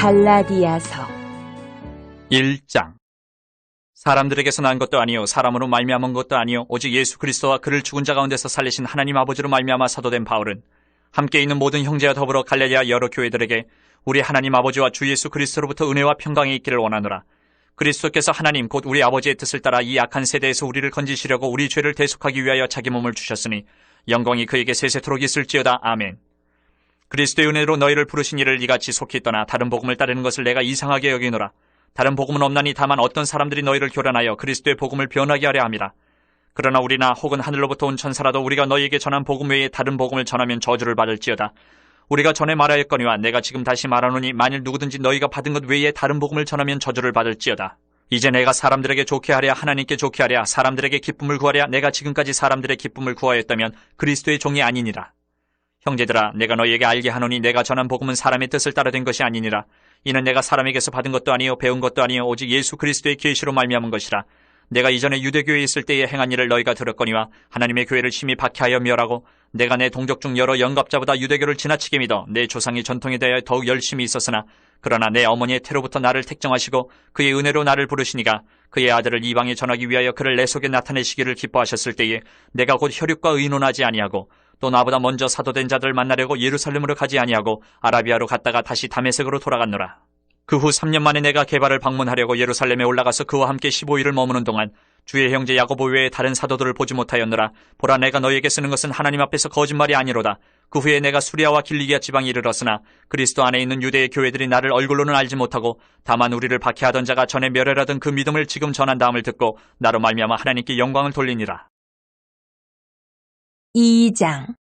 갈라디아서 1장. 사람들에게서 난 것도 아니요 사람으로 말미암은 것도 아니요 오직 예수 그리스도와 그를 죽은 자 가운데서 살리신 하나님 아버지로 말미암아 사도된 바울은 함께 있는 모든 형제와 더불어 갈라디아 여러 교회들에게 우리 하나님 아버지와 주 예수 그리스도로부터 은혜와 평강이 있기를 원하노라. 그리스도께서 하나님 곧 우리 아버지의 뜻을 따라 이 악한 세대에서 우리를 건지시려고 우리 죄를 대속하기 위하여 자기 몸을 주셨으니 영광이 그에게 세세토록 있을지어다. 아멘. 그리스도의 은혜로 너희를 부르신 이를 이같이 속히 떠나 다른 복음을 따르는 것을 내가 이상하게 여기노라. 다른 복음은 없나니 다만 어떤 사람들이 너희를 교란하여 그리스도의 복음을 변하게 하려 함이라. 그러나 우리나 혹은 하늘로부터 온 천사라도 우리가 너희에게 전한 복음 외에 다른 복음을 전하면 저주를 받을지어다. 우리가 전에 말하였거니와 내가 지금 다시 말하노니 만일 누구든지 너희가 받은 것 외에 다른 복음을 전하면 저주를 받을지어다. 이제 내가 사람들에게 좋게 하랴 하나님께 좋게 하랴 사람들에게 기쁨을 구하랴 내가 지금까지 사람들의 기쁨을 구하였다면 그리스도의 종이 아니니라. 형제들아 내가 너희에게 알게 하노니 내가 전한 복음은 사람의 뜻을 따라 된 것이 아니니라. 이는 내가 사람에게서 받은 것도 아니요 배운 것도 아니요 오직 예수 그리스도의 계시로 말미암은 것이라. 내가 이전에 유대교회에 있을 때에 행한 일을 너희가 들었거니와 하나님의 교회를 심히 박해하여 멸하고 내가 내 동족 중 여러 영갑자보다 유대교를 지나치게 믿어 내 조상의 전통에 대하여 더욱 열심히 있었으나 그러나 내 어머니의 태로부터 나를 택정하시고 그의 은혜로 나를 부르시니가 그의 아들을 이방에 전하기 위하여 그를 내 속에 나타내시기를 기뻐하셨을 때에 내가 곧 혈육과 의논하지 아니하고 또 나보다 먼저 사도된 자들을 만나려고 예루살렘으로 가지 아니하고 아라비아로 갔다가 다시 다메섹으로 돌아갔노라. 그 후 3년 만에 내가 게바를 방문하려고 예루살렘에 올라가서 그와 함께 15일을 머무는 동안 주의 형제 야고보 외에 다른 사도들을 보지 못하였노라. 보라 내가 너희에게 쓰는 것은 하나님 앞에서 거짓말이 아니로다. 그 후에 내가 수리아와 길리기아 지방에 이르렀으나 그리스도 안에 있는 유대의 교회들이 나를 얼굴로는 알지 못하고 다만 우리를 박해하던 자가 전에 멸혈하던 그 믿음을 지금 전한다함을 듣고 나로 말미암아 하나님께 영광을 돌리니라. 2장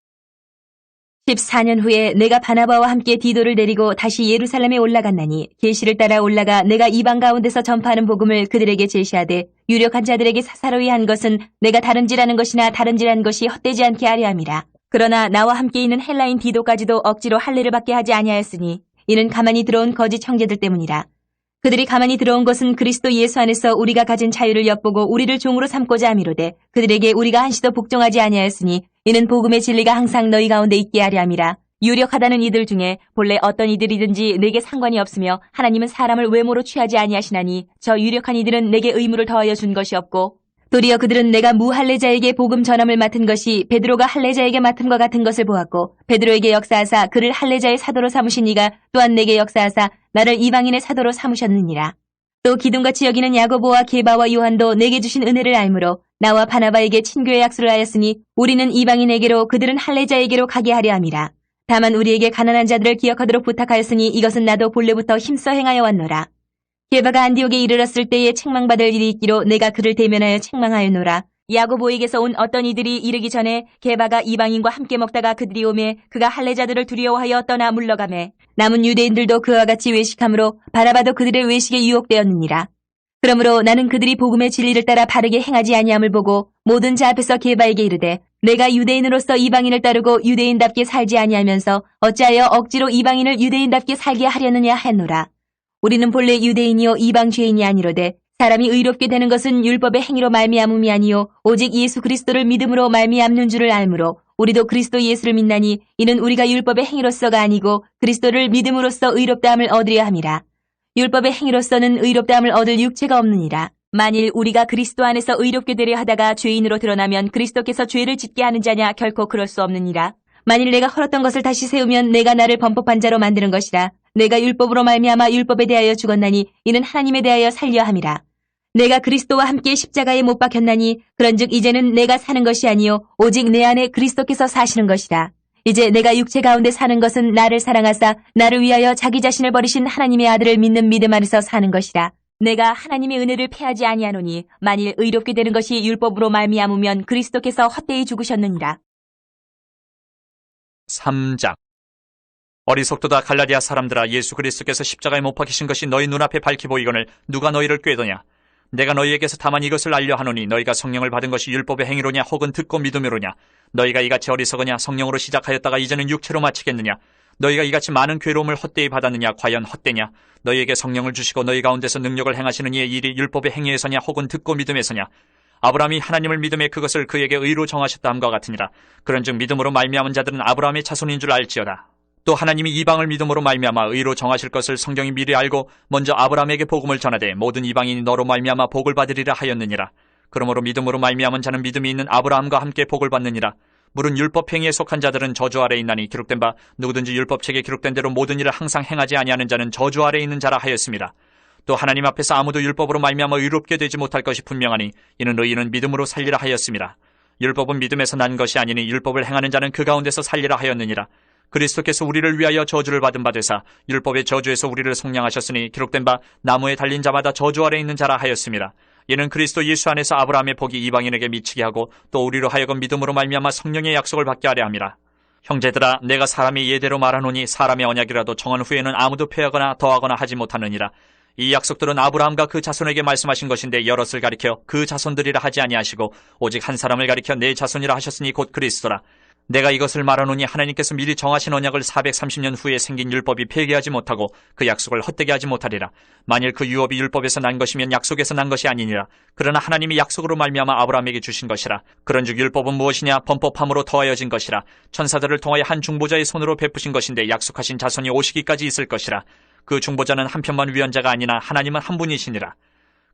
14년 후에 내가 바나바와 함께 디도를 데리고 다시 예루살렘에 올라갔나니 계시를 따라 올라가 내가 이방 가운데서 전파하는 복음을 그들에게 제시하되 유력한 자들에게 사사로이 한 것은 내가 다름질하는 것이나 다름질한 것이 헛되지 않게 하려 함이라. 그러나 나와 함께 있는 헬라인 디도까지도 억지로 할례를 받게 하지 아니하였으니 이는 가만히 들어온 거짓 형제들 때문이라. 그들이 가만히 들어온 것은 그리스도 예수 안에서 우리가 가진 자유를 엿보고 우리를 종으로 삼고자 함이로되 그들에게 우리가 한시도 복종하지 아니하였으니 이는 복음의 진리가 항상 너희 가운데 있게 하려 함이라. 유력하다는 이들 중에 본래 어떤 이들이든지 내게 상관이 없으며 하나님은 사람을 외모로 취하지 아니하시나니 저 유력한 이들은 내게 의무를 더하여 준 것이 없고 도리어 그들은 내가 무할례자에게 복음 전함을 맡은 것이 베드로가 할례자에게 맡음과 같은 것을 보았고 베드로에게 역사하사 그를 할례자의 사도로 삼으신 이가 또한 내게 역사하사 나를 이방인의 사도로 삼으셨느니라. 또 기둥같이 여기는 야고보와 게바와 요한도 내게 주신 은혜를 알므로 나와 바나바에게 친교의 약속을 하였으니 우리는 이방인에게로 그들은 할례자에게로 가게 하려 함이라. 다만 우리에게 가난한 자들을 기억하도록 부탁하였으니 이것은 나도 본래부터 힘써 행하여 왔노라. 게바가 안디옥에 이르렀을 때에 책망받을 일이 있기로 내가 그를 대면하여 책망하였노라. 야고보에게서 온 어떤 이들이 이르기 전에 게바가 이방인과 함께 먹다가 그들이 오매 그가 할례자들을 두려워하여 떠나 물러가매 남은 유대인들도 그와 같이 외식함으로 바나바도 그들의 외식에 유혹되었느니라. 그러므로 나는 그들이 복음의 진리를 따라 바르게 행하지 아니함을 보고 모든 자 앞에서 게바에게 이르되 내가 유대인으로서 이방인을 따르고 유대인답게 살지 아니하면서 어찌하여 억지로 이방인을 유대인답게 살게 하려느냐 하였노라. 우리는 본래 유대인이요 이방 죄인이 아니로되 사람이 의롭게 되는 것은 율법의 행위로 말미암음이 아니요 오직 예수 그리스도를 믿음으로 말미암는 줄을 알므로 우리도 그리스도 예수를 믿나니 이는 우리가 율법의 행위로서가 아니고 그리스도를 믿음으로써 의롭다함을 얻으려 함이라. 율법의 행위로서는 의롭다함을 얻을 육체가 없느니라. 만일 우리가 그리스도 안에서 의롭게 되려 하다가 죄인으로 드러나면 그리스도께서 죄를 짓게 하는 자냐 결코 그럴 수 없느니라. 만일 내가 헐었던 것을 다시 세우면 내가 나를 범법한 자로 만드는 것이라. 내가 율법으로 말미암아 율법에 대하여 죽었나니 이는 하나님에 대하여 살려 함이라. 내가 그리스도와 함께 십자가에 못 박혔나니 그런즉 이제는 내가 사는 것이 아니요 오직 내 안에 그리스도께서 사시는 것이라. 이제 내가 육체 가운데 사는 것은 나를 사랑하사 나를 위하여 자기 자신을 버리신 하나님의 아들을 믿는 믿음 안에서 사는 것이라. 내가 하나님의 은혜를 패하지 아니하노니 만일 의롭게 되는 것이 율법으로 말미암으면 그리스도께서 헛되이 죽으셨느니라. 3장. 어리석도다 갈라디아 사람들아 예수 그리스도께서 십자가에 못 박히신 것이 너희 눈앞에 밝히 보이거늘 누가 너희를 꾀더냐. 내가 너희에게서 다만 이것을 알려 하노니 너희가 성령을 받은 것이 율법의 행위로냐 혹은 듣고 믿음으로냐. 너희가 이같이 어리석으냐. 성령으로 시작하였다가 이제는 육체로 마치겠느냐. 너희가 이같이 많은 괴로움을 헛되이 받았느냐. 과연 헛되냐. 너희에게 성령을 주시고 너희 가운데서 능력을 행하시는 이의 일이 율법의 행위에서냐 혹은 듣고 믿음에서냐. 아브라함이 하나님을 믿음에 그것을 그에게 의로 정하셨다 함과 같으니라. 그런즉 믿음으로 말미암은 자들은 아브라함의 자손인 줄 알지어다. 또 하나님이 이방을 믿음으로 말미암아 의로 정하실 것을 성경이 미리 알고 먼저 아브라함에게 복음을 전하되 모든 이방인이 너로 말미암아 복을 받으리라 하였느니라. 그러므로 믿음으로 말미암은 자는 믿음이 있는 아브라함과 함께 복을 받느니라. 물은 율법 행위에 속한 자들은 저주 아래 있나니 기록된 바 누구든지 율법책에 기록된 대로 모든 일을 항상 행하지 아니하는 자는 저주 아래 있는 자라 하였습니다. 또 하나님 앞에서 아무도 율법으로 말미암아 의롭게 되지 못할 것이 분명하니 이는 의인은 믿음으로 살리라 하였습니다. 율법은 믿음에서 난 것이 아니니 율법을 행하는 자는 그 가운데서 살리라 하였느니라. 그리스도께서 우리를 위하여 저주를 받은 바 되사 율법의 저주에서 우리를 속량하셨으니 기록된 바 나무에 달린 자마다 저주 아래 있는 자라 하였습니다. 이는 그리스도 예수 안에서 아브라함의 복이 이방인에게 미치게 하고 또 우리로 하여금 믿음으로 말미암아 성령의 약속을 받게 하려 함이라. 형제들아, 내가 사람의 예대로 말하노니 사람의 언약이라도 정한 후에는 아무도 폐하거나 더하거나 하지 못하느니라. 이 약속들은 아브라함과 그 자손에게 말씀하신 것인데 여럿을 가리켜 그 자손들이라 하지 아니하시고 오직 한 사람을 가리켜 내 자손이라 하셨으니 곧 그리스도라. 내가 이것을 말하노니 하나님께서 미리 정하신 언약을 430년 후에 생긴 율법이 폐기하지 못하고 그 약속을 헛되게 하지 못하리라. 만일 그 유업이 율법에서 난 것이면 약속에서 난 것이 아니니라. 그러나 하나님이 약속으로 말미암아 아브라함에게 주신 것이라. 그런즉 율법은 무엇이냐? 범법함으로 더하여진 것이라. 천사들을 통하여 한 중보자의 손으로 베푸신 것인데 약속하신 자손이 오시기까지 있을 것이라. 그 중보자는 한편만 위헌자가 아니나 하나님은 한 분이시니라.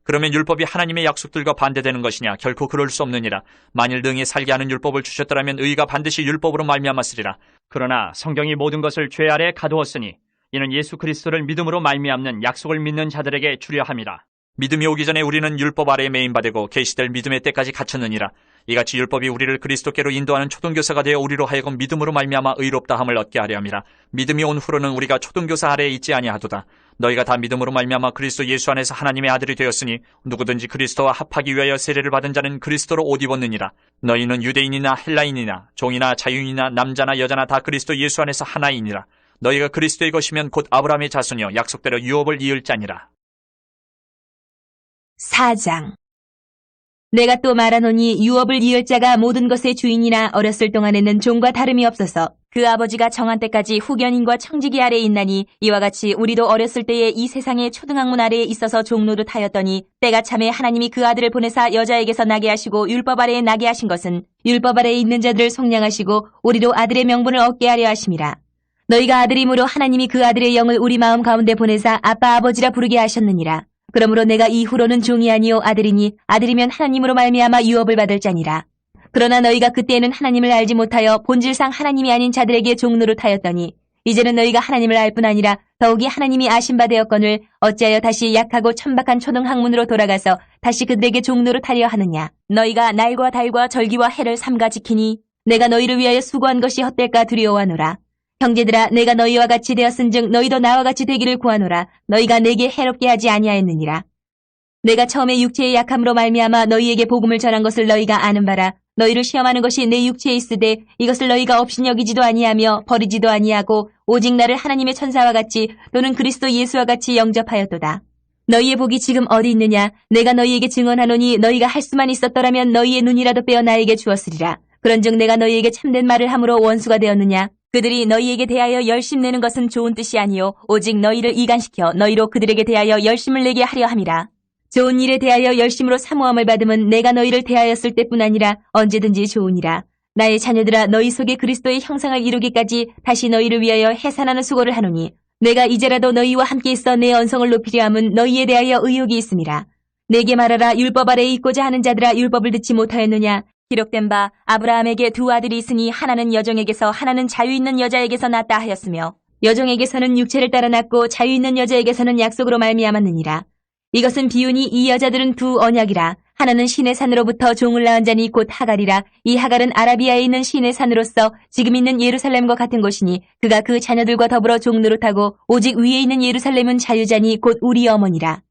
그러면 율법이 하나님의 약속들과 반대되는 것이냐? 결코 그럴 수 없느니라. 만일 능히 살게 하는 율법을 주셨더라면 의가 반드시 율법으로 말미암았으리라. 그러나 성경이 모든 것을 죄 아래 가두었으니 이는 예수 그리스도를 믿음으로 말미암는 약속을 믿는 자들에게 주려 함이라. 믿음이 오기 전에 우리는 율법 아래에 매인받고 계시될 믿음의 때까지 갇혔느니라. 이같이 율법이 우리를 그리스도께로 인도하는 초등교사가 되어 우리로 하여금 믿음으로 말미암아 의롭다함을 얻게 하려 함이라. 믿음이 온 후로는 우리가 초등교사 아래에 있지 아니하도다. 너희가 다 믿음으로 말미암아 그리스도 예수 안에서 하나님의 아들이 되었으니 누구든지 그리스도와 합하기 위하여 세례를 받은 자는 그리스도로 옷 입었느니라. 너희는 유대인이나 헬라인이나 종이나 자유인이나 남자나 여자나 다 그리스도 예수 안에서 하나이니라. 너희가 그리스도의 것이면 곧 아브라함의 자손이여 약속대로 유업을 이을 자니라. 4장. 내가 또 말하노니 유업을 이을 자가 모든 것의 주인이나 어렸을 동안에는 종과 다름이 없어서 그 아버지가 정한 때까지 후견인과 청지기 아래에 있나니 이와 같이 우리도 어렸을 때에 이 세상의 초등학문 아래에 있어서 종노릇 하였더니 때가 참에 하나님이 그 아들을 보내사 여자에게서 나게 하시고 율법 아래에 나게 하신 것은 율법 아래에 있는 자들을 속량하시고 우리로 아들의 명분을 얻게 하려 하심이라. 너희가 아들이므로 하나님이 그 아들의 영을 우리 마음 가운데 보내사 아빠 아버지라 부르게 하셨느니라. 그러므로 내가 이후로는 종이 아니요 아들이니 아들이면 하나님으로 말미암아 유업을 받을 자니라. 그러나 너희가 그때에는 하나님을 알지 못하여 본질상 하나님이 아닌 자들에게 종노릇하였더니 이제는 너희가 하나님을 알 뿐 아니라 더욱이 하나님이 아신 바 되었거늘 어찌하여 다시 약하고 천박한 초등학문으로 돌아가서 다시 그들에게 종노릇하려 하느냐. 너희가 날과 달과 절기와 해를 삼가 지키니 내가 너희를 위하여 수고한 것이 헛될까 두려워하노라. 형제들아, 내가 너희와 같이 되었은즉 너희도 나와 같이 되기를 구하노라. 너희가 내게 해롭게 하지 아니하였느니라. 내가 처음에 육체의 약함으로 말미암아 너희에게 복음을 전한 것을 너희가 아는 바라. 너희를 시험하는 것이 내 육체에 있으되 이것을 너희가 없인 여기지도 아니하며 버리지도 아니하고 오직 나를 하나님의 천사와 같이 또는 그리스도 예수와 같이 영접하였도다. 너희의 복이 지금 어디 있느냐? 내가 너희에게 증언하노니 너희가 할 수만 있었더라면 너희의 눈이라도 빼어 나에게 주었으리라. 그런즉 내가 너희에게 참된 말을 함으로 원수가 되었느냐? 그들이 너희에게 대하여 열심 내는 것은 좋은 뜻이 아니요 오직 너희를 이간시켜 너희로 그들에게 대하여 열심을 내게 하려 함이라. 좋은 일에 대하여 열심으로 사모함을 받음은 내가 너희를 대하였을 때뿐 아니라 언제든지 좋으니라. 나의 자녀들아, 너희 속에 그리스도의 형상을 이루기까지 다시 너희를 위하여 해산하는 수고를 하노니 내가 이제라도 너희와 함께 있어 내 언성을 높이려 함은 너희에 대하여 의욕이 있음이라. 내게 말하라. 율법 아래에 있고자 하는 자들아, 율법을 듣지 못하였느냐? 기록된 바 아브라함에게 두 아들이 있으니 하나는 여종에게서 하나는 자유 있는 여자에게서 났다 하였으며 여종에게서는 육체를 따라 났고 자유 있는 여자에게서는 약속으로 말미암았느니라. 이것은 비유니 이 여자들은 두 언약이라. 하나는 신의 산으로부터 종을 낳은 자니 곧 하갈이라. 이 하갈은 아라비아에 있는 신의 산으로서 지금 있는 예루살렘과 같은 곳이니 그가 그 자녀들과 더불어 종노릇하고 오직 위에 있는 예루살렘은 자유자니 곧 우리 어머니라.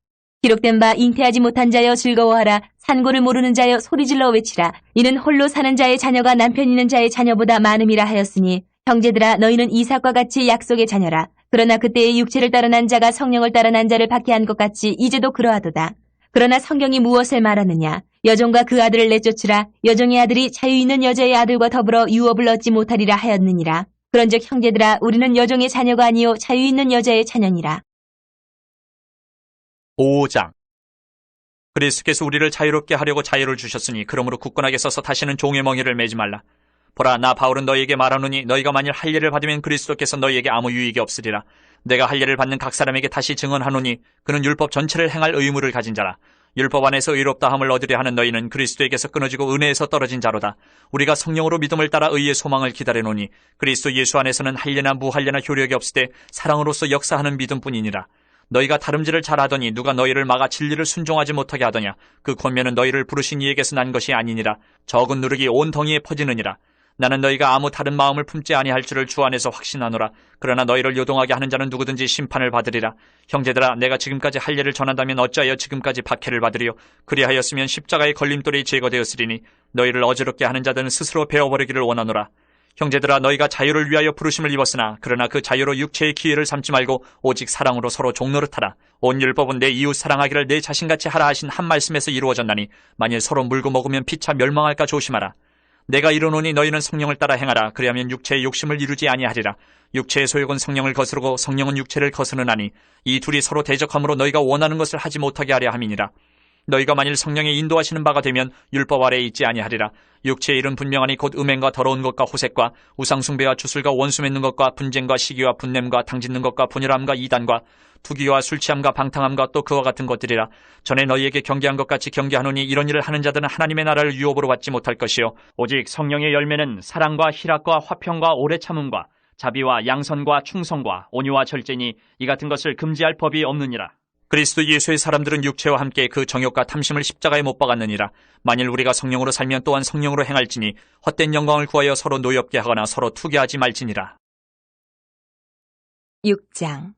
기록된 바 잉태하지 못한 자여 즐거워하라. 산고를 모르는 자여 소리질러 외치라. 이는 홀로 사는 자의 자녀가 남편 있는 자의 자녀보다 많음이라 하였으니 형제들아, 너희는 이삭과 같이 약속의 자녀라. 그러나 그때의 육체를 따라 난 자가 성령을 따라 난 자를 박해한 것 같이 이제도 그러하도다. 그러나 성경이 무엇을 말하느냐? 여종과 그 아들을 내쫓으라. 여종의 아들이 자유 있는 여자의 아들과 더불어 유업을 얻지 못하리라 하였느니라. 그런즉 형제들아, 우리는 여종의 자녀가 아니요 자유 있는 여자의 자녀니라. 5장. 그리스도께서 우리를 자유롭게 하려고 자유를 주셨으니 그러므로 굳건하게 서서 다시는 종의 멍에를 매지 말라. 보라, 나 바울은 너희에게 말하노니 너희가 만일 할례를 받으면 그리스도께서 너희에게 아무 유익이 없으리라. 내가 할례를 받는 각 사람에게 다시 증언하노니 그는 율법 전체를 행할 의무를 가진 자라. 율법 안에서 의롭다함을 얻으려 하는 너희는 그리스도에게서 끊어지고 은혜에서 떨어진 자로다. 우리가 성령으로 믿음을 따라 의의 소망을 기다려노니 그리스도 예수 안에서는 할례나 무할례나 효력이 없으되 사랑으로서 역사하는 믿음뿐이니라. 너희가 다름질을 잘하더니 누가 너희를 막아 진리를 순종하지 못하게 하더냐. 그 권면은 너희를 부르신 이에게서 난 것이 아니니라. 적은 누룩이 온 덩이에 퍼지느니라. 나는 너희가 아무 다른 마음을 품지 아니할 줄을 주 안에서 확신하노라. 그러나 너희를 요동하게 하는 자는 누구든지 심판을 받으리라. 형제들아, 내가 지금까지 할례를 전한다면 어찌하여 지금까지 박해를 받으리요. 그리하였으면 십자가의 걸림돌이 제거되었으리니 너희를 어지럽게 하는 자들은 스스로 베어버리기를 원하노라. 형제들아, 너희가 자유를 위하여 부르심을 입었으나 그러나 그 자유로 육체의 기회를 삼지 말고 오직 사랑으로 서로 종노릇하라. 온 율법은 내 이웃 사랑하기를 내 자신같이 하라 하신 한 말씀에서 이루어졌나니 만일 서로 물고 먹으면 피차 멸망할까 조심하라. 내가 이르노니 너희는 성령을 따라 행하라. 그리하면 육체의 욕심을 이루지 아니하리라. 육체의 소욕은 성령을 거스르고 성령은 육체를 거스르나니 이 둘이 서로 대적함으로 너희가 원하는 것을 하지 못하게 하려 함이니라. 너희가 만일 성령의 인도하시는 바가 되면 율법 아래에 있지 아니하리라. 육체의 일은 분명하니 곧 음행과 더러운 것과 호색과 우상숭배와 주술과 원수 맺는 것과 분쟁과 시기와 분냄과 당짓는 것과 분열함과 이단과 투기와 술취함과 방탕함과 또 그와 같은 것들이라. 전에 너희에게 경계한 것 같이 경계하노니 이런 일을 하는 자들은 하나님의 나라를 유업으로 받지 못할 것이요 오직 성령의 열매는 사랑과 희락과 화평과 오래 참음과 자비와 양선과 충성과 온유와 절제니 이 같은 것을 금지할 법이 없느니라. 그리스도 예수의 사람들은 육체와 함께 그 정욕과 탐심을 십자가에 못 박았느니라. 만일 우리가 성령으로 살면 또한 성령으로 행할지니 헛된 영광을 구하여 서로 노엽게 하거나 서로 투기하지 말지니라. 6장.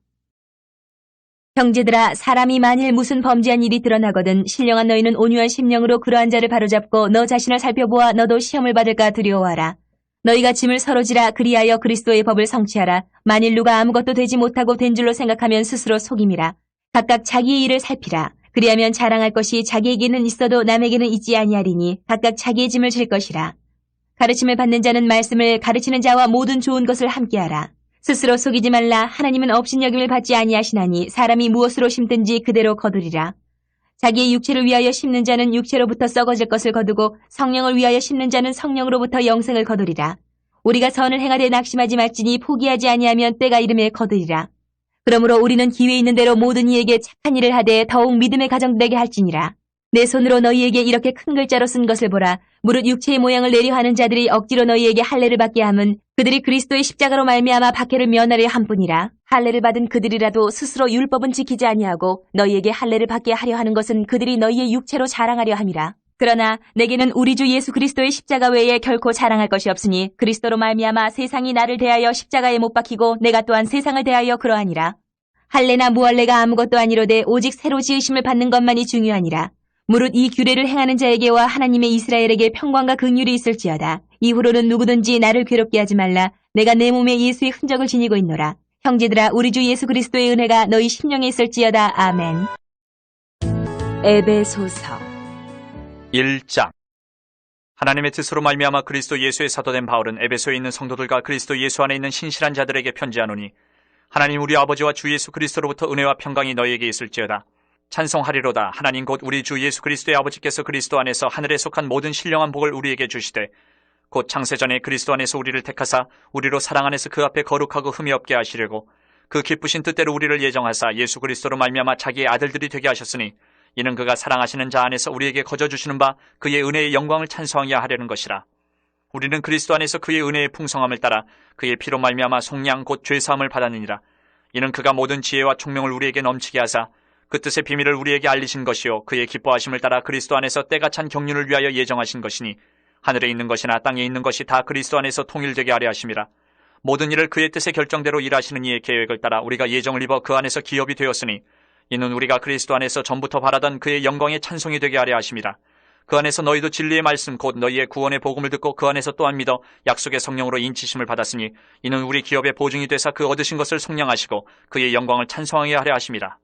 형제들아, 사람이 만일 무슨 범죄한 일이 드러나거든 신령한 너희는 온유한 심령으로 그러한 자를 바로잡고 너 자신을 살펴보아 너도 시험을 받을까 두려워하라. 너희가 짐을 서로 지라. 그리하여 그리스도의 법을 성취하라. 만일 누가 아무것도 되지 못하고 된 줄로 생각하면 스스로 속임이라. 각각 자기의 일을 살피라. 그리하면 자랑할 것이 자기에게는 있어도 남에게는 있지 아니하리니 각각 자기의 짐을 질 것이라. 가르침을 받는 자는 말씀을, 가르치는 자와 모든 좋은 것을 함께하라. 스스로 속이지 말라. 하나님은 업신여김을 받지 아니하시나니 사람이 무엇으로 심든지 그대로 거두리라. 자기의 육체를 위하여 심는 자는 육체로부터 썩어질 것을 거두고 성령을 위하여 심는 자는 성령으로부터 영생을 거두리라. 우리가 선을 행하되 낙심하지 말지니 포기하지 아니하면 때가 이름에 거두리라. 그러므로 우리는 기회 있는 대로 모든 이에게 착한 일을 하되 더욱 믿음의 가정되게 할지니라. 내 손으로 너희에게 이렇게 큰 글자로 쓴 것을 보라. 무릇 육체의 모양을 내려 하는 자들이 억지로 너희에게 할례를 받게 함은 그들이 그리스도의 십자가로 말미암아 박해를 면하려 함뿐이라. 할례를 받은 그들이라도 스스로 율법은 지키지 아니하고 너희에게 할례를 받게 하려 하는 것은 그들이 너희의 육체로 자랑하려 함이라. 그러나 내게는 우리 주 예수 그리스도의 십자가 외에 결코 자랑할 것이 없으니 그리스도로 말미암아 세상이 나를 대하여 십자가에 못 박히고 내가 또한 세상을 대하여 그러하니라. 할례나 무할례가 아무것도 아니로되 오직 새로 지으심을 받는 것만이 중요하니라. 무릇 이 규례를 행하는 자에게와 하나님의 이스라엘에게 평강과 긍휼이 있을지어다. 이후로는 누구든지 나를 괴롭게 하지 말라. 내가 내 몸에 예수의 흔적을 지니고 있노라. 형제들아, 우리 주 예수 그리스도의 은혜가 너희 심령에 있을지어다. 아멘. 에베소서 1장. 하나님의 뜻으로 말미암아 그리스도 예수의 사도된 바울은 에베소에 있는 성도들과 그리스도 예수 안에 있는 신실한 자들에게 편지하노니 하나님 우리 아버지와 주 예수 그리스도로부터 은혜와 평강이 너희에게 있을지어다. 찬송하리로다. 하나님 곧 우리 주 예수 그리스도의 아버지께서 그리스도 안에서 하늘에 속한 모든 신령한 복을 우리에게 주시되 곧 창세전에 그리스도 안에서 우리를 택하사 우리로 사랑 안에서 그 앞에 거룩하고 흠이 없게 하시려고 그 기쁘신 뜻대로 우리를 예정하사 예수 그리스도로 말미암아 자기의 아들들이 되게 하셨으니 이는 그가 사랑하시는 자 안에서 우리에게 거저 주시는 바 그의 은혜의 영광을 찬송하게 하려는 것이라. 우리는 그리스도 안에서 그의 은혜의 풍성함을 따라 그의 피로 말미암아 속량 곧 죄사함을 받았느니라. 이는 그가 모든 지혜와 총명을 우리에게 넘치게 하사 그 뜻의 비밀을 우리에게 알리신 것이요 그의 기뻐하심을 따라 그리스도 안에서 때가 찬 경륜을 위하여 예정하신 것이니 하늘에 있는 것이나 땅에 있는 것이 다 그리스도 안에서 통일되게 하려 하심이라. 모든 일을 그의 뜻의 결정대로 일하시는 이의 계획을 따라 우리가 예정을 입어 그 안에서 기업이 되었으니 이는 우리가 그리스도 안에서 전부터 바라던 그의 영광의 찬송이 되게 하려 하심이라. 그 안에서 너희도 진리의 말씀 곧 너희의 구원의 복음을 듣고 그 안에서 또한 믿어 약속의 성령으로 인치심을 받았으니 이는 우리 기업의 보증이 되사 그 얻으신 것을 속량하시고 그의 영광을 찬송하게 하려 하심이라.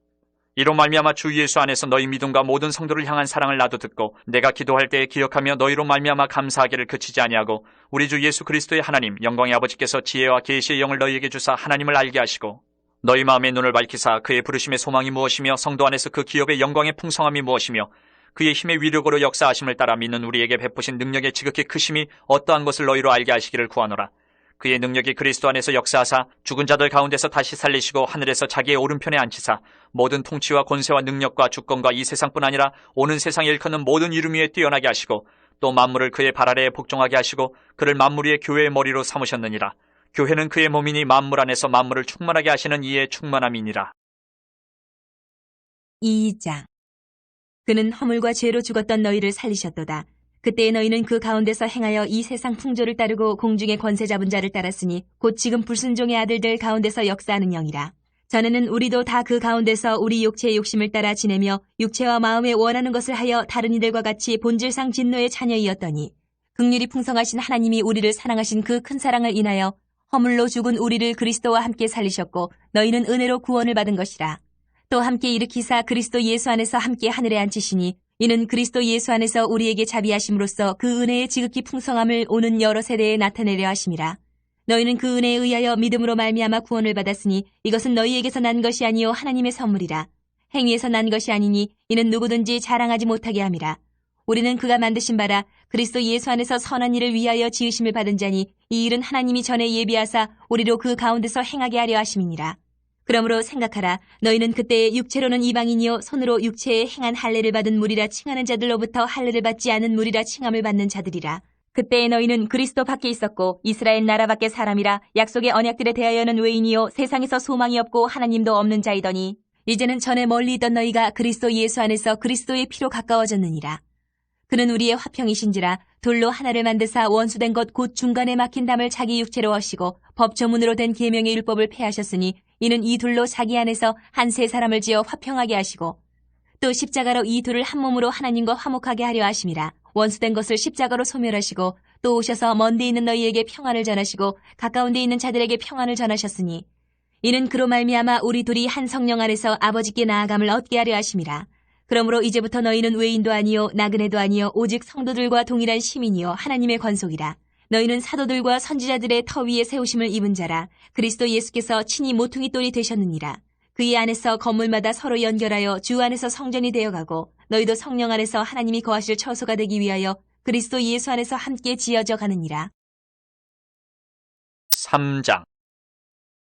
이로 말미암아 주 예수 안에서 너희 믿음과 모든 성도를 향한 사랑을 나도 듣고 내가 기도할 때에 기억하며 너희로 말미암아 감사하기를 그치지 아니하고 우리 주 예수 그리스도의 하나님 영광의 아버지께서 지혜와 계시의 영을 너희에게 주사 하나님을 알게 하시고 너희 마음의 눈을 밝히사 그의 부르심의 소망이 무엇이며 성도 안에서 그 기업의 영광의 풍성함이 무엇이며 그의 힘의 위력으로 역사하심을 따라 믿는 우리에게 베푸신 능력의 지극히 크심이 어떠한 것을 너희로 알게 하시기를 구하노라. 그의 능력이 그리스도 안에서 역사하사 죽은 자들 가운데서 다시 살리시고 하늘에서 자기의 오른편에 앉히사 모든 통치와 권세와 능력과 주권과 이 세상뿐 아니라 오는 세상에 일컫는 모든 이름 위에 뛰어나게 하시고 또 만물을 그의 발 아래에 복종하게 하시고 그를 만물 위의 교회의 머리로 삼으셨느니라. 교회는 그의 몸이니 만물 안에서 만물을 충만하게 하시는 이의 충만함이니라. 2장. 그는 허물과 죄로 죽었던 너희를 살리셨도다. 그때에 너희는 그 가운데서 행하여 이 세상 풍조를 따르고 공중의 권세 잡은 자를 따랐으니 곧 지금 불순종의 아들들 가운데서 역사하는 영이라. 전에는 우리도 다 그 가운데서 우리 육체의 욕심을 따라 지내며 육체와 마음에 원하는 것을 하여 다른 이들과 같이 본질상 진노의 자녀이었더니 긍휼이 풍성하신 하나님이 우리를 사랑하신 그 큰 사랑을 인하여 허물로 죽은 우리를 그리스도와 함께 살리셨고 너희는 은혜로 구원을 받은 것이라. 또 함께 일으키사 그리스도 예수 안에서 함께 하늘에 앉히시니 이는 그리스도 예수 안에서 우리에게 자비하심으로써 그 은혜의 지극히 풍성함을 오는 여러 세대에 나타내려 하심이라. 너희는 그 은혜에 의하여 믿음으로 말미암아 구원을 받았으니 이것은 너희에게서 난 것이 아니요 하나님의 선물이라. 행위에서 난 것이 아니니 이는 누구든지 자랑하지 못하게 함이라. 우리는 그가 만드신 바라 그리스도 예수 안에서 선한 일을 위하여 지으심을 받은 자니 이 일은 하나님이 전에 예비하사 우리로 그 가운데서 행하게 하려 하심이니라. 그러므로 생각하라. 너희는 그때의 육체로는 이방인이요 손으로 육체에 행한 할례를 받은 무리라 칭하는 자들로부터 할례를 받지 않은 무리라 칭함을 받는 자들이라. 그때에 너희는 그리스도 밖에 있었고 이스라엘 나라 밖의 사람이라 약속의 언약들에 대하여는 외인이요 세상에서 소망이 없고 하나님도 없는 자이더니 이제는 전에 멀리 있던 너희가 그리스도 예수 안에서 그리스도의 피로 가까워졌느니라. 그는 우리의 화평이신지라 돌로 하나를 만드사 원수된 것 곧 중간에 막힌 담을 자기 육체로 하시고 법조문으로 된 계명의 율법을 폐하셨으니 이는 이 둘로 자기 안에서 한 세 사람을 지어 화평하게 하시고 또 십자가로 이 둘을 한 몸으로 하나님과 화목하게 하려 하심이라. 원수된 것을 십자가로 소멸하시고 또 오셔서 먼 데 있는 너희에게 평안을 전하시고 가까운 데 있는 자들에게 평안을 전하셨으니 이는 그로 말미암아 우리 둘이 한 성령 안에서 아버지께 나아감을 얻게 하려 하심이라. 그러므로 이제부터 너희는 외인도 아니요 나그네도 아니요 오직 성도들과 동일한 시민이요 하나님의 권속이라. 너희는 사도들과 선지자들의 터 위에 세우심을 입은 자라. 그리스도 예수께서 친히 모퉁이 돌이 되셨느니라. 그의 안에서 건물마다 서로 연결하여 주 안에서 성전이 되어가고 너희도 성령 안에서 하나님이 거하실 처소가 되기 위하여 그리스도 예수 안에서 함께 지어져 가느니라. 3장.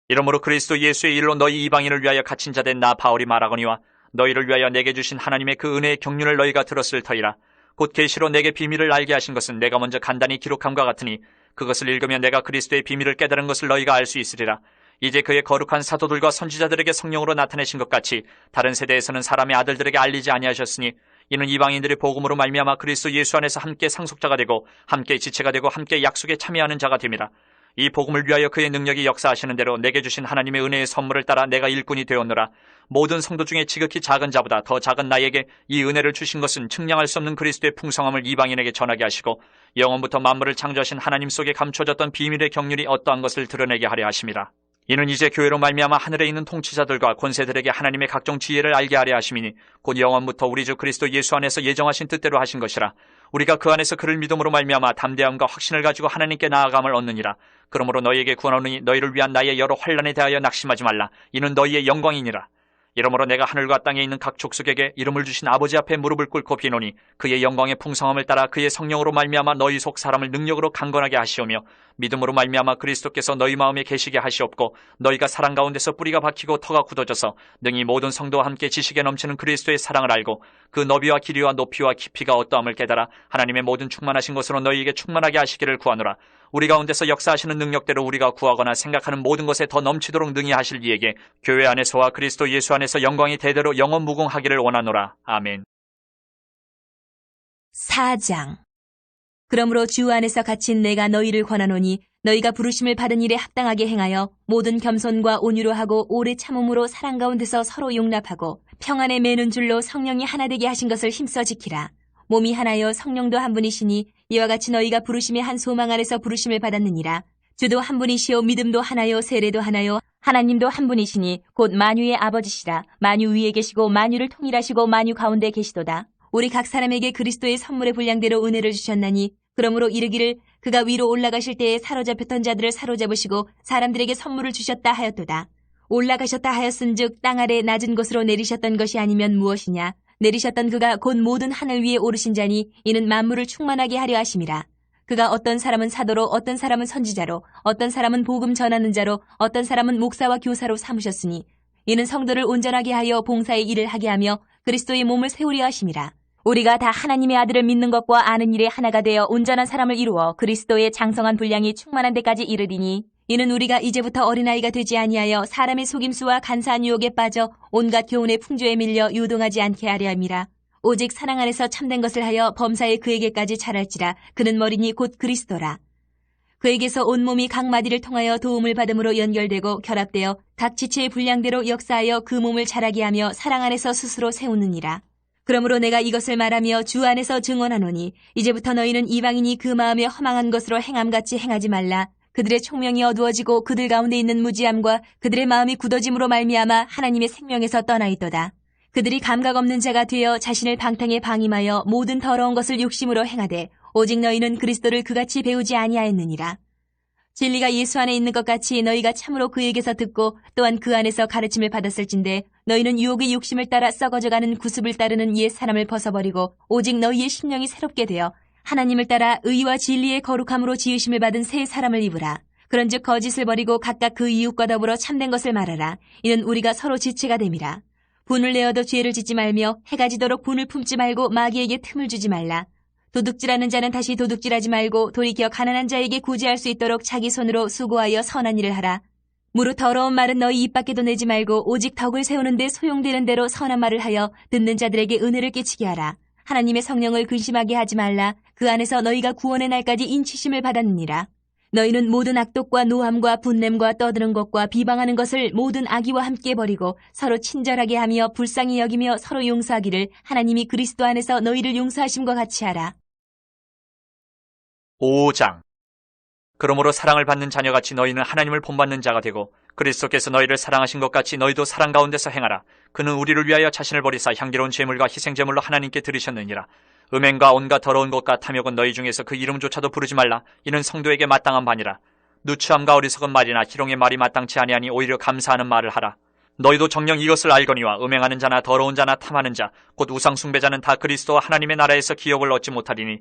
이러므로 그리스도 예수의 일로 너희 이방인을 위하여 갇힌 자 된 나 바울이 말하거니와 너희를 위하여 내게 주신 하나님의 그 은혜의 경륜을 너희가 들었을 터이라. 곧 계시로 내게 비밀을 알게 하신 것은 내가 먼저 간단히 기록함과 같으니 그것을 읽으면 내가 그리스도의 비밀을 깨달은 것을 너희가 알 수 있으리라. 이제 그의 거룩한 사도들과 선지자들에게 성령으로 나타내신 것 같이 다른 세대에서는 사람의 아들들에게 알리지 아니하셨으니 이는 이방인들의 복음으로 말미암아 그리스도 예수 안에서 함께 상속자가 되고 함께 지체가 되고 함께 약속에 참여하는 자가 됨이라. 이 복음을 위하여 그의 능력이 역사하시는 대로 내게 주신 하나님의 은혜의 선물을 따라 내가 일꾼이 되었노라. 모든 성도 중에 지극히 작은 자보다 더 작은 나에게 이 은혜를 주신 것은 측량할 수 없는 그리스도의 풍성함을 이방인에게 전하게 하시고 영원부터 만물을 창조하신 하나님 속에 감춰졌던 비밀의 경륜이 어떠한 것을 드러내게 하려 하심이라. 이는 이제 교회로 말미암아 하늘에 있는 통치자들과 권세들에게 하나님의 각종 지혜를 알게 하려 하심이니 곧 영원부터 우리 주 그리스도 예수 안에서 예정하신 뜻대로 하신 것이라. 우리가 그 안에서 그를 믿음으로 말미암아 담대함과 확신을 가지고 하나님께 나아감을 얻느니라. 그러므로 너희에게 구하노니 너희를 위한 나의 여러 환난에 대하여 낙심하지 말라. 이는 너희의 영광이니라. 이러므로 내가 하늘과 땅에 있는 각 족속에게 이름을 주신 아버지 앞에 무릎을 꿇고 비노니 그의 영광의 풍성함을 따라 그의 성령으로 말미암아 너희 속 사람을 능력으로 강건하게 하시오며 믿음으로 말미암아 그리스도께서 너희 마음에 계시게 하시옵고 너희가 사랑 가운데서 뿌리가 박히고 터가 굳어져서 능히 모든 성도와 함께 지식에 넘치는 그리스도의 사랑을 알고 그 너비와 길이와 높이와 깊이가 어떠함을 깨달아 하나님의 모든 충만하신 것으로 너희에게 충만하게 하시기를 구하노라. 우리 가운데서 역사하시는 능력대로 우리가 구하거나 생각하는 모든 것에 더 넘치도록 능히 하실 이에게 교회 안에서와 그리스도 예수 안에서 영광이 대대로 영원 무궁하기를 원하노라. 아멘. 4장. 그러므로 주 안에서 갇힌 내가 너희를 권하노니 너희가 부르심을 받은 일에 합당하게 행하여 모든 겸손과 온유로 하고 오래 참음으로 사랑 가운데서 서로 용납하고 평안에 매는 줄로 성령이 하나 되게 하신 것을 힘써 지키라. 몸이 하나요 성령도 한 분이시니 이와 같이 너희가 부르심의 한 소망 안에서 부르심을 받았느니라. 주도 한 분이시요 믿음도 하나요 세례도 하나요 하나님도 한 분이시니 곧 만유의 아버지시라. 만유 위에 계시고 만유를 통일하시고 만유 가운데 계시도다. 우리 각 사람에게 그리스도의 선물의 분량대로 은혜를 주셨나니 그러므로 이르기를 그가 위로 올라가실 때에 사로잡혔던 자들을 사로잡으시고 사람들에게 선물을 주셨다 하였도다. 올라가셨다 하였은즉 땅 아래 낮은 곳으로 내리셨던 것이 아니면 무엇이냐. 내리셨던 그가 곧 모든 하늘 위에 오르신 자니 이는 만물을 충만하게 하려 하심이라. 그가 어떤 사람은 사도로, 어떤 사람은 선지자로, 어떤 사람은 복음 전하는 자로, 어떤 사람은 목사와 교사로 삼으셨으니 이는 성도를 온전하게 하여 봉사의 일을 하게 하며 그리스도의 몸을 세우려 하심이라. 우리가 다 하나님의 아들을 믿는 것과 아는 일에 하나가 되어 온전한 사람을 이루어 그리스도의 장성한 분량이 충만한 데까지 이르리니 이는 우리가 이제부터 어린아이가 되지 아니하여 사람의 속임수와 간사한 유혹에 빠져 온갖 교훈의 풍조에 밀려 유동하지 않게 하려 함이라. 오직 사랑 안에서 참된 것을 하여 범사에 그에게까지 자랄지라. 그는 머리니 곧 그리스도라. 그에게서 온몸이 각 마디를 통하여 도움을 받음으로 연결되고 결합되어 각 지체의 분량대로 역사하여 그 몸을 자라게 하며 사랑 안에서 스스로 세우느니라. 그러므로 내가 이것을 말하며 주 안에서 증언하노니 이제부터 너희는 이방인이 그 마음에 허망한 것으로 행함같이 행하지 말라. 그들의 총명이 어두워지고 그들 가운데 있는 무지함과 그들의 마음이 굳어짐으로 말미암아 하나님의 생명에서 떠나 있도다. 그들이 감각 없는 자가 되어 자신을 방탕에 방임하여 모든 더러운 것을 욕심으로 행하되 오직 너희는 그리스도를 그같이 배우지 아니하였느니라. 진리가 예수 안에 있는 것 같이 너희가 참으로 그에게서 듣고 또한 그 안에서 가르침을 받았을진데 너희는 유혹의 욕심을 따라 썩어져가는 구습을 따르는 옛 사람을 벗어버리고 오직 너희의 심령이 새롭게 되어 하나님을 따라 의와 진리의 거룩함으로 지으심을 받은 새 사람을 입으라. 그런즉 거짓을 버리고 각각 그 이웃과 더불어 참된 것을 말하라. 이는 우리가 서로 지체가 됨이라. 분을 내어도 죄를 짓지 말며 해가 지도록 분을 품지 말고 마귀에게 틈을 주지 말라. 도둑질하는 자는 다시 도둑질하지 말고 돌이켜 가난한 자에게 구제할 수 있도록 자기 손으로 수고하여 선한 일을 하라. 무릇 더러운 말은 너희 입 밖에도 내지 말고 오직 덕을 세우는 데 소용되는 대로 선한 말을 하여 듣는 자들에게 은혜를 끼치게 하라. 하나님의 성령을 근심하게 하지 말라. 그 안에서 너희가 구원의 날까지 인치심을 받았느니라. 너희는 모든 악독과 노함과 분냄과 떠드는 것과 비방하는 것을 모든 악의와 함께 버리고 서로 친절하게 하며 불쌍히 여기며 서로 용서하기를 하나님이 그리스도 안에서 너희를 용서하심과 같이 하라. 5장. 그러므로 사랑을 받는 자녀같이 너희는 하나님을 본받는 자가 되고 그리스도께서 너희를 사랑하신 것 같이 너희도 사랑 가운데서 행하라. 그는 우리를 위하여 자신을 버리사 향기로운 제물과 희생제물로 하나님께 드리셨느니라. 음행과 온갖 더러운 것과 탐욕은 너희 중에서 그 이름조차도 부르지 말라. 이는 성도에게 마땅한 바니라. 누추함과 어리석은 말이나 희롱의 말이 마땅치 아니하니 오히려 감사하는 말을 하라. 너희도 정녕 이것을 알거니와 음행하는 자나 더러운 자나 탐하는 자 곧 우상 숭배자는 다 그리스도와 하나님의 나라에서 기업을 얻지 못하리니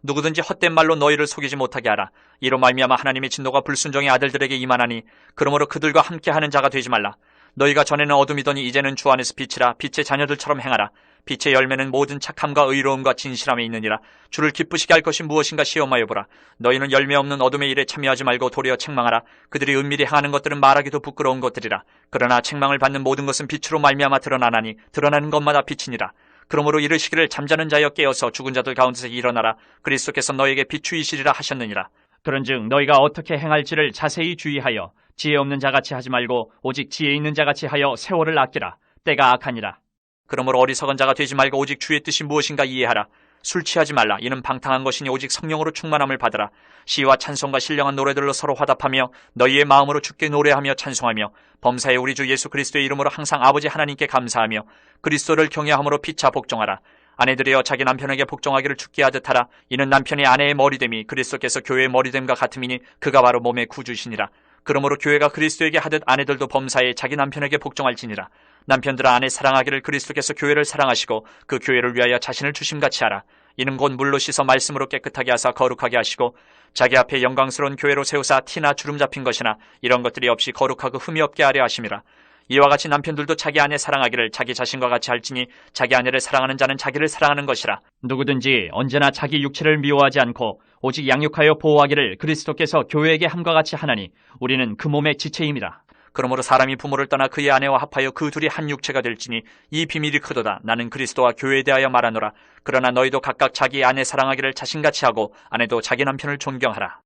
누구든지 헛된 말로 너희를 속이지 못하게 하라. 이로 말미암아 하나님의 진노가 불순종의 아들들에게 임하나니 그러므로 그들과 함께하는 자가 되지 말라. 너희가 전에는 어둠이더니 이제는 주 안에서 빛이라. 빛의 자녀들처럼 행하라. 빛의 열매는 모든 착함과 의로움과 진실함에 있느니라. 주를 기쁘시게 할 것이 무엇인가 시험하여 보라. 너희는 열매 없는 어둠의 일에 참여하지 말고 도리어 책망하라. 그들이 은밀히 행하는 것들은 말하기도 부끄러운 것들이라. 그러나 책망을 받는 모든 것은 빛으로 말미암아 드러나나니 드러나는 것마다 빛이니라. 그러므로 이르시기를 잠자는 자여 깨어서 죽은 자들 가운데서 일어나라. 그리스도께서 너에게 비추이시리라 하셨느니라. 그런즉 너희가 어떻게 행할지를 자세히 주의하여 지혜 없는 자같이 하지 말고 오직 지혜 있는 자같이 하여 세월을 아끼라. 때가 악하니라. 그러므로 어리석은 자가 되지 말고 오직 주의 뜻이 무엇인가 이해하라. 술 취하지 말라. 이는 방탕한 것이니 오직 성령으로 충만함을 받으라. 시와 찬송과 신령한 노래들로 서로 화답하며 너희의 마음으로 주께 노래하며 찬송하며 범사에 우리 주 예수 그리스도의 이름으로 항상 아버지 하나님께 감사하며 그리스도를 경외함으로 피차 복종하라. 아내들이여 자기 남편에게 복종하기를 죽게 하듯 하라. 이는 남편이 아내의 머리됨이 그리스도께서 교회의 머리됨과 같음이니 그가 바로 몸의 구주시니라. 그러므로 교회가 그리스도에게 하듯 아내들도 범사에 자기 남편에게 복종할지니라. 남편들아 아내 사랑하기를 그리스도께서 교회를 사랑하시고 그 교회를 위하여 자신을 주심같이 하라. 이는 곧 물로 씻어 말씀으로 깨끗하게 하사 거룩하게 하시고 자기 앞에 영광스러운 교회로 세우사 티나 주름 잡힌 것이나 이런 것들이 없이 거룩하고 흠이 없게 하려 하심이라. 이와 같이 남편들도 자기 아내 사랑하기를 자기 자신과 같이 할지니 자기 아내를 사랑하는 자는 자기를 사랑하는 것이라. 누구든지 언제나 자기 육체를 미워하지 않고 오직 양육하여 보호하기를 그리스도께서 교회에게 함과 같이 하나니 우리는 그 몸의 지체임이라. 그러므로 사람이 부모를 떠나 그의 아내와 합하여 그 둘이 한 육체가 될지니 이 비밀이 크도다. 나는 그리스도와 교회에 대하여 말하노라. 그러나 너희도 각각 자기 아내 사랑하기를 자신같이 하고 아내도 자기 남편을 존경하라.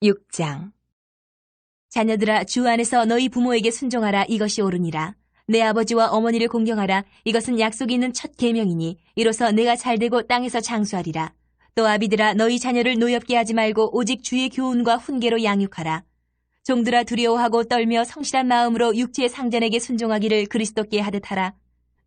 6장. 자녀들아 주 안에서 너희 부모에게 순종하라. 이것이 옳으니라. 내 아버지와 어머니를 공경하라. 이것은 약속이 있는 첫 계명이니 이로써 내가 잘되고 땅에서 장수하리라. 또 아비들아 너희 자녀를 노엽게 하지 말고 오직 주의 교훈과 훈계로 양육하라. 종들아 두려워하고 떨며 성실한 마음으로 육체의 상전에게 순종하기를 그리스도께 하듯 하라.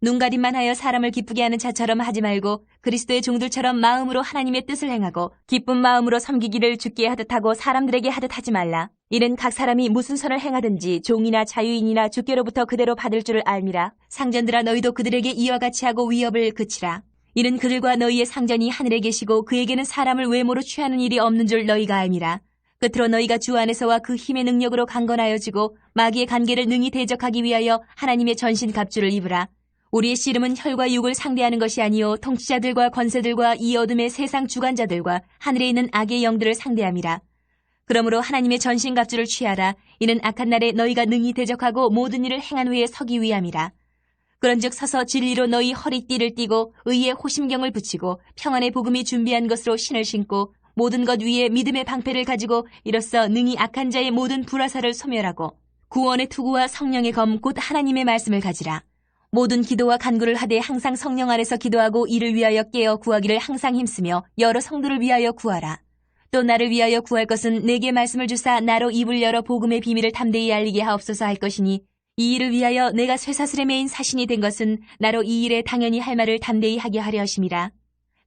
눈가림만 하여 사람을 기쁘게 하는 자처럼 하지 말고 그리스도의 종들처럼 마음으로 하나님의 뜻을 행하고 기쁜 마음으로 섬기기를 주께 하듯 하고 사람들에게 하듯 하지 말라. 이는 각 사람이 무슨 선을 행하든지 종이나 자유인이나 주께로부터 그대로 받을 줄을 알미라. 상전들아 너희도 그들에게 이와 같이 하고 위협을 그치라. 이는 그들과 너희의 상전이 하늘에 계시고 그에게는 사람을 외모로 취하는 일이 없는 줄 너희가 알미라. 끝으로 너희가 주 안에서와 그 힘의 능력으로 강건하여지고 마귀의 관계를 능히 대적하기 위하여 하나님의 전신 갑주를 입으라. 우리의 씨름은 혈과 육을 상대하는 것이 아니요 통치자들과 권세들과 이 어둠의 세상 주관자들과 하늘에 있는 악의 영들을 상대함이라. 그러므로 하나님의 전신 갑주를 취하라. 이는 악한 날에 너희가 능히 대적하고 모든 일을 행한 후에 서기 위함이라. 그런즉 서서 진리로 너희 허리띠를 띠고 의의 호심경을 붙이고 평안의 복음이 준비한 것으로 신을 신고 모든 것 위에 믿음의 방패를 가지고 이로써 능히 악한 자의 모든 불화살을 소멸하고 구원의 투구와 성령의 검 곧 하나님의 말씀을 가지라. 모든 기도와 간구를 하되 항상 성령 안에서 기도하고 이를 위하여 깨어 구하기를 항상 힘쓰며 여러 성도를 위하여 구하라. 또 나를 위하여 구할 것은 내게 말씀을 주사 나로 입을 열어 복음의 비밀을 담대히 알리게 하옵소서 할 것이니 이 일을 위하여 내가 쇠사슬에 매인 사신이 된 것은 나로 이 일에 당연히 할 말을 담대히 하게 하려 하심이라.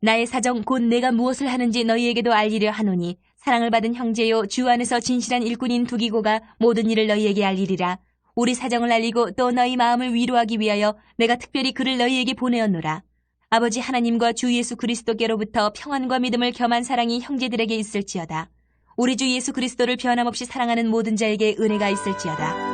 나의 사정 곧 내가 무엇을 하는지 너희에게도 알리려 하노니 사랑을 받은 형제요 주 안에서 진실한 일꾼인 두기고가 모든 일을 너희에게 알리리라. 우리 사정을 알리고 또 너희 마음을 위로하기 위하여 내가 특별히 그를 너희에게 보내었노라. 아버지 하나님과 주 예수 그리스도께로부터 평안과 믿음을 겸한 사랑이 형제들에게 있을지어다. 우리 주 예수 그리스도를 변함없이 사랑하는 모든 자에게 은혜가 있을지어다.